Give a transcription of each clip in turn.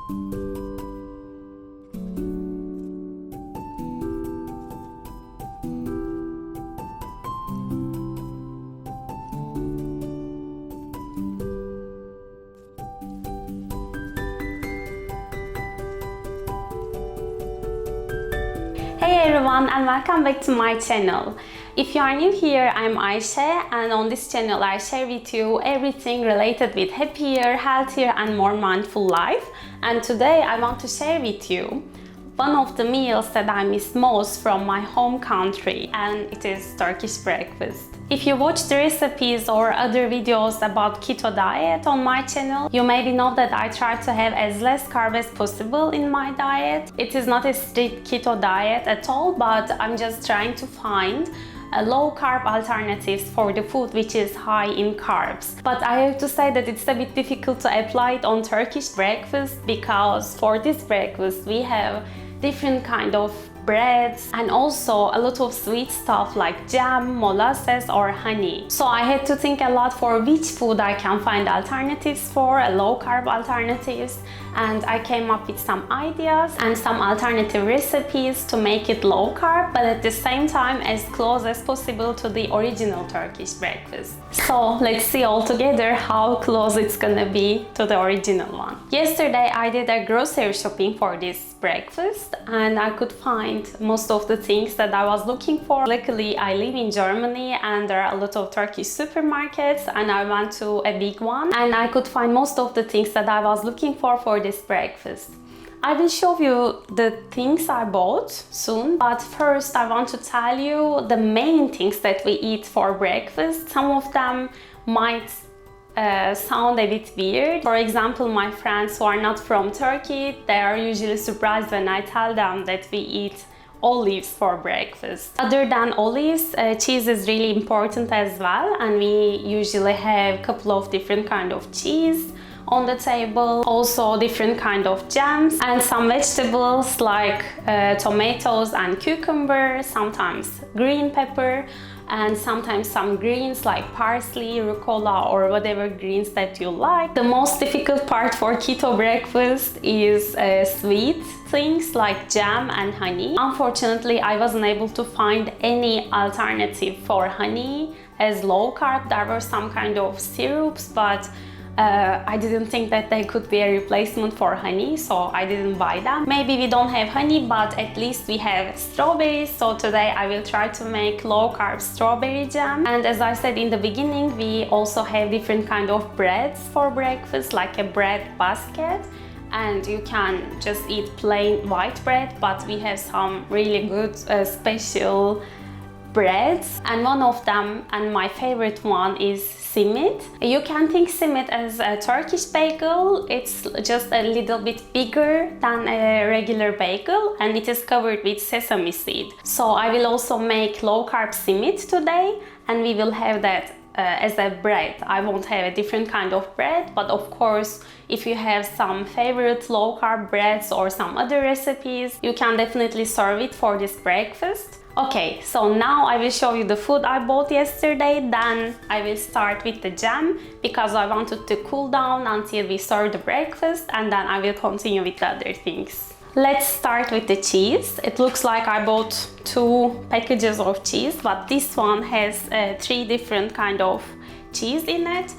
Hey everyone, and welcome back to my channel. If you are new here, I'm Ayşe, and on this channel I share with you everything related with happier, healthier and more mindful life. And today I want to share with you one of the meals that I miss most from my home country, and it is Turkish breakfast. If you watch the recipes or other videos about keto diet on my channel, you maybe know that I try to have as less carb as possible in my diet. It is not a strict keto diet at all, but I'm just trying to find low-carb alternatives for the food which is high in carbs. But I have to say that it's a bit difficult to apply it on Turkish breakfast, because for this breakfast we have different kind of breads and also a lot of sweet stuff like jam, molasses or honey. So I had to think a lot for which food I can find alternatives for, low-carb alternatives, and I came up with some ideas and some alternative recipes to make it low-carb, but at the same time as close as possible to the original Turkish breakfast. So let's see all together how close it's gonna be to the original one. Yesterday I did a grocery shopping for this breakfast and I could find most of the things that I was looking for. Luckily I live in Germany and there are a lot of Turkish supermarkets, and I went to a big one and I could find most of the things that I was looking for this breakfast. I will show you the things I bought soon, but first I want to tell you the main things that we eat for breakfast. Some of them might sound a bit weird. For example, my friends who are not from Turkey, they are usually surprised when I tell them that we eat olives for breakfast. Other than olives, cheese is really important as well, and we usually have a couple of different kind of cheese on the table, also different kind of jams and some vegetables like tomatoes and cucumber, sometimes green pepper, and sometimes some greens like parsley, rucola or whatever greens that you like. The most difficult part for keto breakfast is sweet things like jam and honey. Unfortunately, I wasn't able to find any alternative for honey as low carb. There were some kind of syrups, but I didn't think that they could be a replacement for honey, so I didn't buy them. Maybe we don't have honey, but at least we have strawberries, so today I will try to make low-carb strawberry jam. And as I said in the beginning, we also have different kind of breads for breakfast, like a bread basket. And you can just eat plain white bread, but we have some really good special breads, and one of them, and my favorite one, is Simit. You can think Simit as a Turkish bagel. It's just a little bit bigger than a regular bagel and it is covered with sesame seed. So I will also make low-carb Simit today, and we will have that as a bread. I won't have a different kind of bread, but of course if you have some favorite low-carb breads or some other recipes, you can definitely serve it for this breakfast. Okay, so now I will show you the food I bought yesterday, then I will start with the jam because I wanted to cool down until we serve the breakfast, and then I will continue with the other things. Let's start with the cheese. It looks like I bought 2 packages of cheese, but this one has 3 different kind of cheese in it.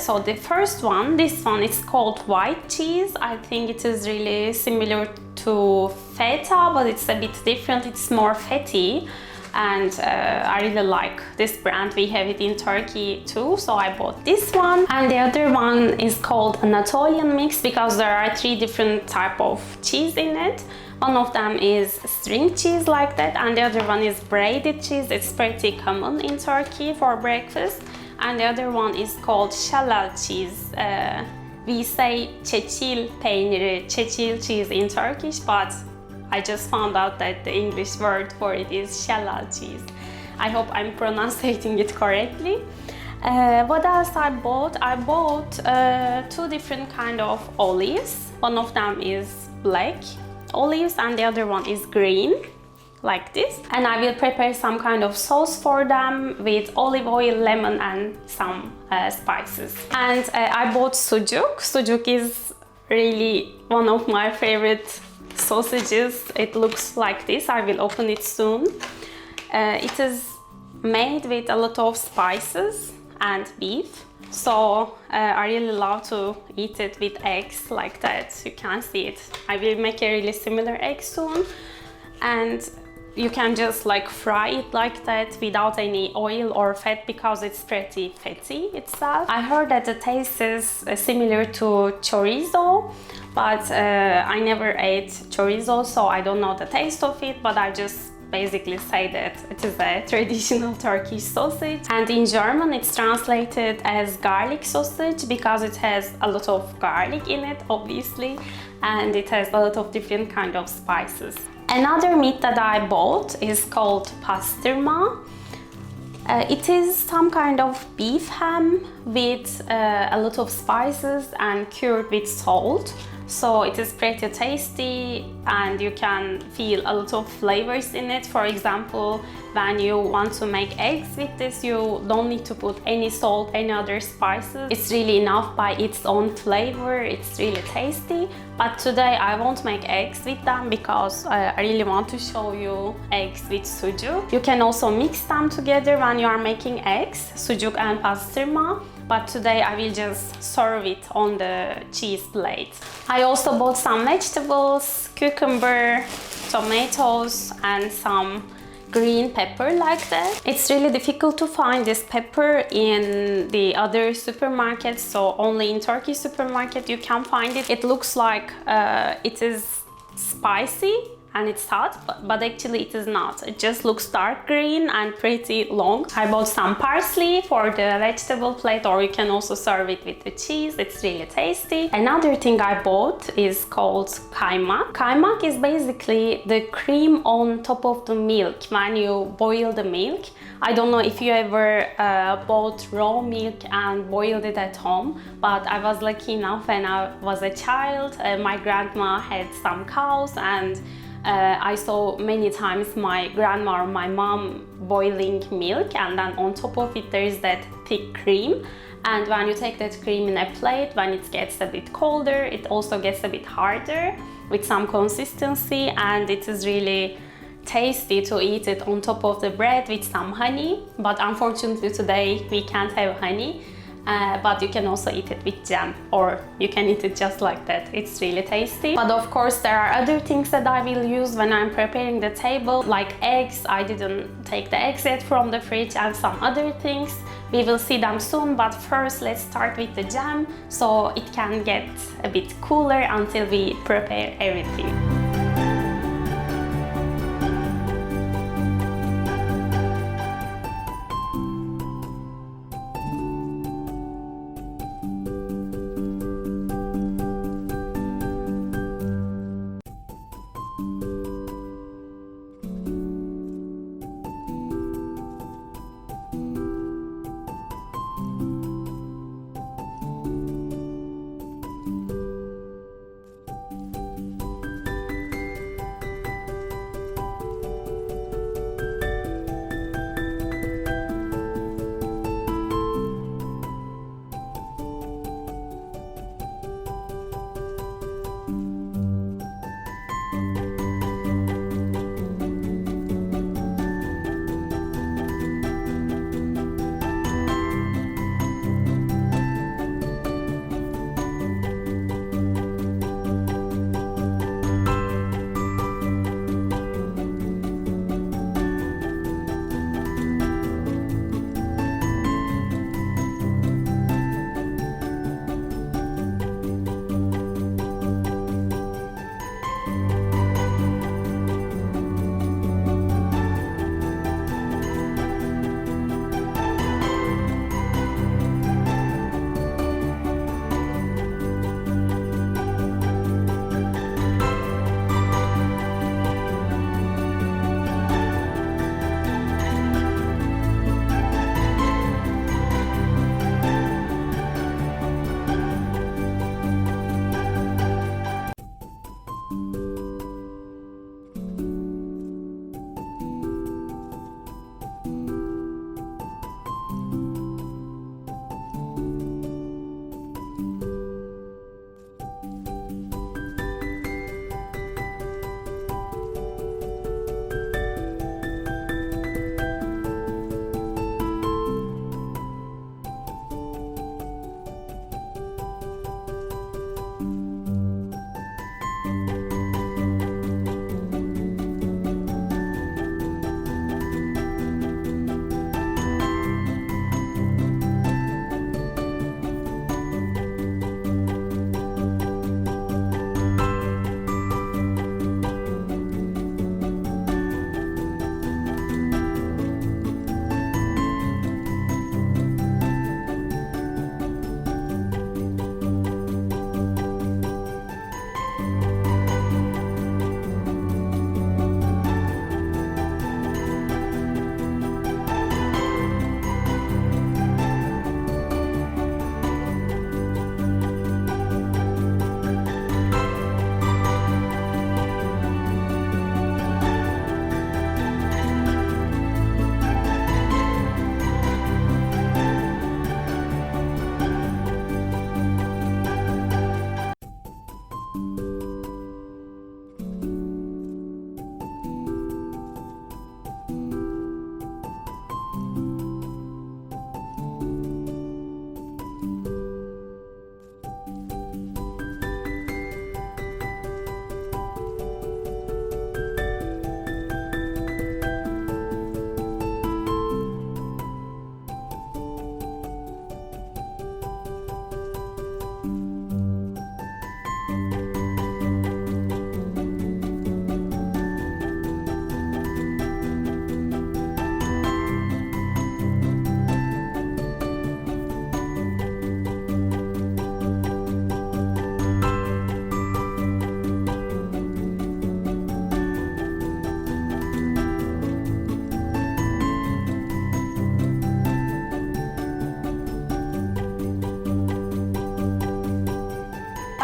So the first one, this one is called white cheese. I think it is really similar to feta, but it's a bit different. It's more fatty, and I really like this brand. We have it in Turkey too, so I bought this one. And the other one is called Anatolian mix because there are 3 different type of cheese in it. One of them is string cheese like that, and the other one is braided cheese. It's pretty common in Turkey for breakfast. And the other one is called shallal cheese. We say çeçil peyniri, çeçil cheese in Turkish, but I just found out that the English word for it is shallal cheese. I hope I'm pronouncing it correctly. What else I bought? I bought 2 different kind of olives. One of them is black olives and the other one is green, like this. And I will prepare some kind of sauce for them with olive oil, lemon and some spices. And I bought sucuk. Sucuk is really one of my favorite sausages. It looks like this. I will open it soon. It is made with a lot of spices and beef. So I really love to eat it with eggs like that. You can see it. I will make a really similar egg soon. And you can just like fry it like that without any oil or fat because it's pretty fatty itself. I heard that the taste is similar to chorizo, but I never ate chorizo, so I don't know the taste of it, but I just basically say that it is a traditional Turkish sausage. And in German it's translated as garlic sausage because it has a lot of garlic in it, obviously, and it has a lot of different kind of spices. Another meat that I bought is called pastırma. It is some kind of beef ham with a lot of spices and cured with salt. So it is pretty tasty and you can feel a lot of flavors in it. For example, when you want to make eggs with this, you don't need to put any salt, any other spices. It's really enough by its own flavor. It's really tasty. But today I won't make eggs with them because I really want to show you eggs with sucuk. You can also mix them together when you are making eggs, sucuk and pastırma. But today I will just serve it on the cheese plate. I also bought some vegetables, cucumber, tomatoes, and some green pepper like that. It's really difficult to find this pepper in the other supermarkets, so only in Turkish supermarket you can find it. It looks like it is spicy and it's hot, but actually it is not. It just looks dark green and pretty long. I bought some parsley for the vegetable plate, or you can also serve it with the cheese. It's really tasty. Another thing I bought is called kaymak. Kaymak is basically the cream on top of the milk when you boil the milk. I don't know if you ever bought raw milk and boiled it at home, but I was lucky enough when I was a child. My grandma had some cows and I saw many times my grandma or my mom boiling milk, and then on top of it there is that thick cream. And when you take that cream in a plate, when it gets a bit colder, it also gets a bit harder with some consistency, and it is really tasty to eat it on top of the bread with some honey. But unfortunately today we can't have honey. But you can also eat it with jam, or you can eat it just like that. It's really tasty. But of course there are other things that I will use when I'm preparing the table, like eggs. I didn't take the eggs yet from the fridge, and some other things. We will see them soon, but first let's start with the jam so it can get a bit cooler until we prepare everything.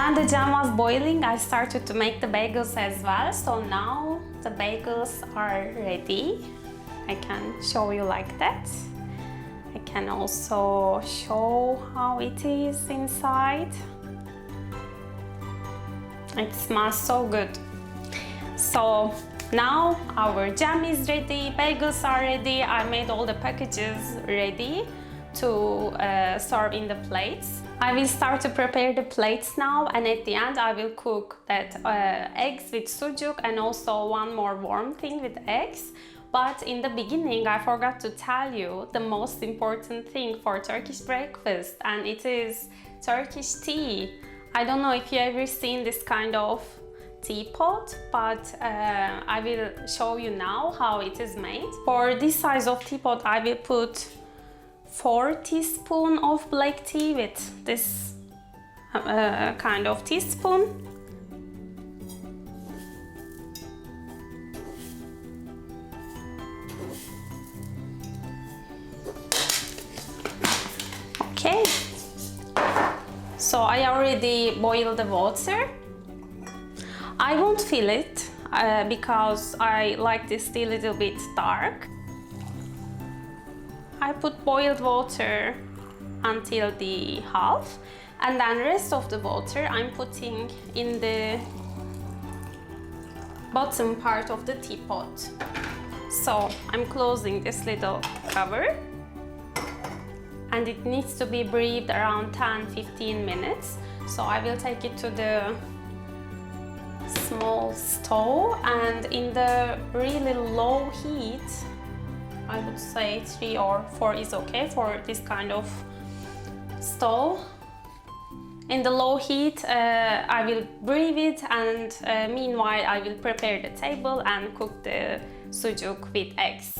When the jam was boiling, I started to make the bagels as well. So now the bagels are ready. I can show you like that. I can also show how it is inside. It smells so good. So now our jam is ready, bagels are ready. I made all the packages ready to serve in the plates. I will start to prepare the plates now, and at the end I will cook that eggs with sucuk and also one more warm thing with eggs. But in the beginning I forgot to tell you the most important thing for Turkish breakfast, and it is Turkish tea. I don't know if you ever seen this kind of teapot, but I will show you now how it is made. For this size of teapot I will put 4 teaspoons of black tea with this kind of teaspoon. Okay, so I already boiled the water. I won't fill it because I like this tea a little bit dark. I put boiled water until the half, and then rest of the water I'm putting in the bottom part of the teapot. So I'm closing this little cover, and it needs to be brewed around 10-15 minutes. So I will take it to the small stove, and in the really low heat, I would say 3 or 4 is okay for this kind of stove. In the low heat, I will brew it, and meanwhile I will prepare the table and cook the sucuk with eggs.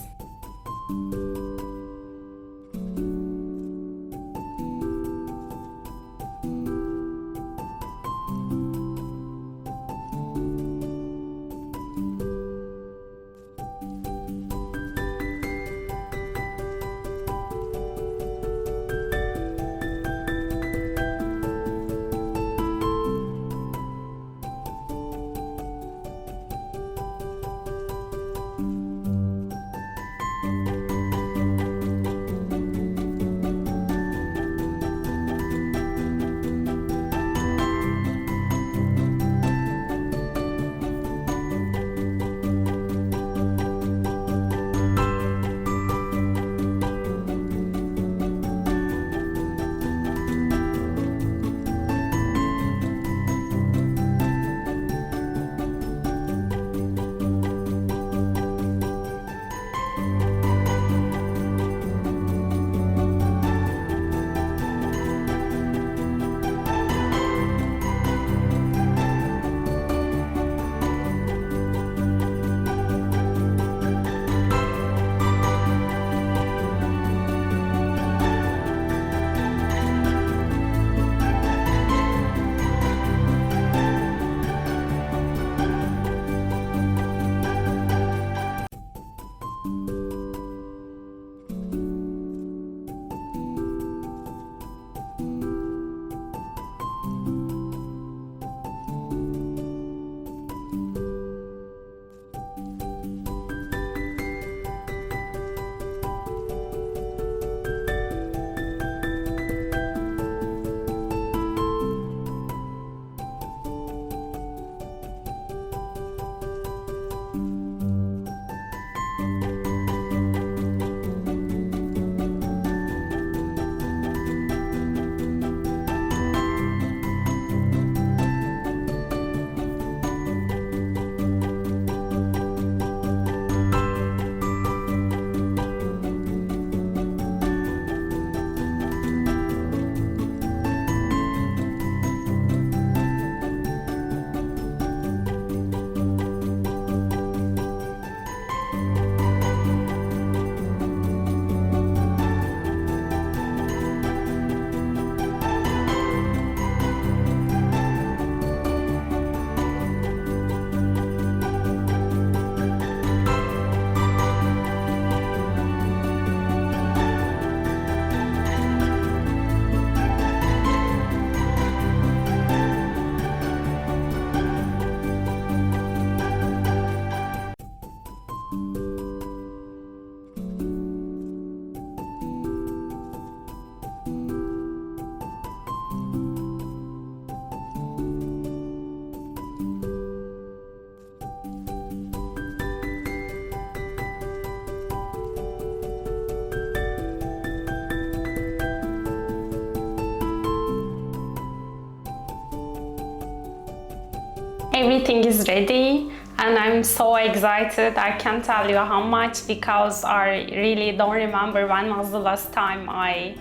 Everything is ready and I'm so excited. I can't tell you how much because I really don't remember when was the last time I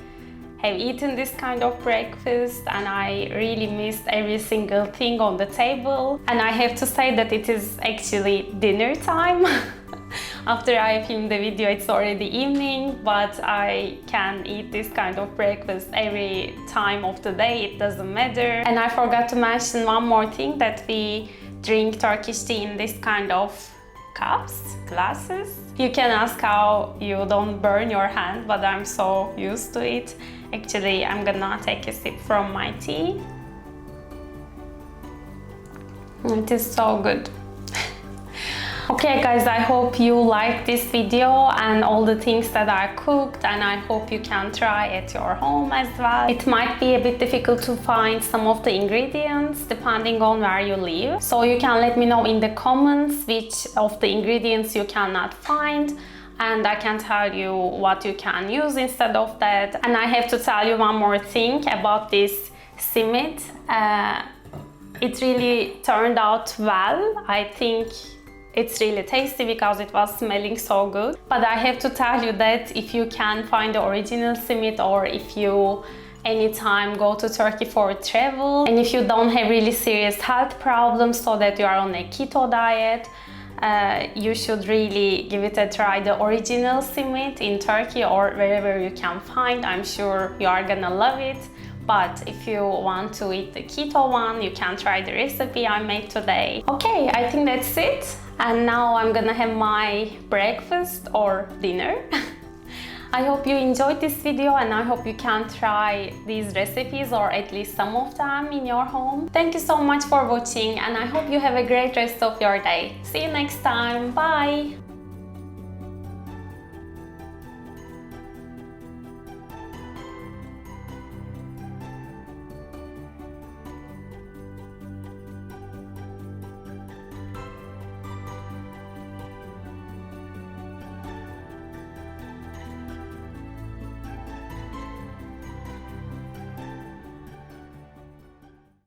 have eaten this kind of breakfast, and I really missed every single thing on the table. And I have to say that it is actually dinner time. After I filmed the video, it's already evening, but I can eat this kind of breakfast every time of the day, it doesn't matter. And I forgot to mention one more thing, that we drink Turkish tea in this kind of cups, glasses. You can ask how you don't burn your hand, but I'm so used to it. Actually, I'm gonna take a sip from my tea. It is so good. Okay guys, I hope you liked this video and all the things that I cooked, and I hope you can try at your home as well. It might be a bit difficult to find some of the ingredients depending on where you live. So you can let me know in the comments which of the ingredients you cannot find, and I can tell you what you can use instead of that. And I have to tell you one more thing about this Simit. It really turned out well. I think it's really tasty because it was smelling so good. But I have to tell you that if you can find the original Simit, or if you anytime go to Turkey for travel, and if you don't have really serious health problems so that you are on a keto diet, you should really give it a try, the original Simit in Turkey or wherever you can find. I'm sure you are gonna love it. But if you want to eat the keto one, you can try the recipe I made today. Okay, I think that's it. And now I'm gonna have my breakfast or dinner. I hope you enjoyed this video, and I hope you can try these recipes, or at least some of them, in your home. Thank you so much for watching, and I hope you have a great rest of your day. See you next time. Bye!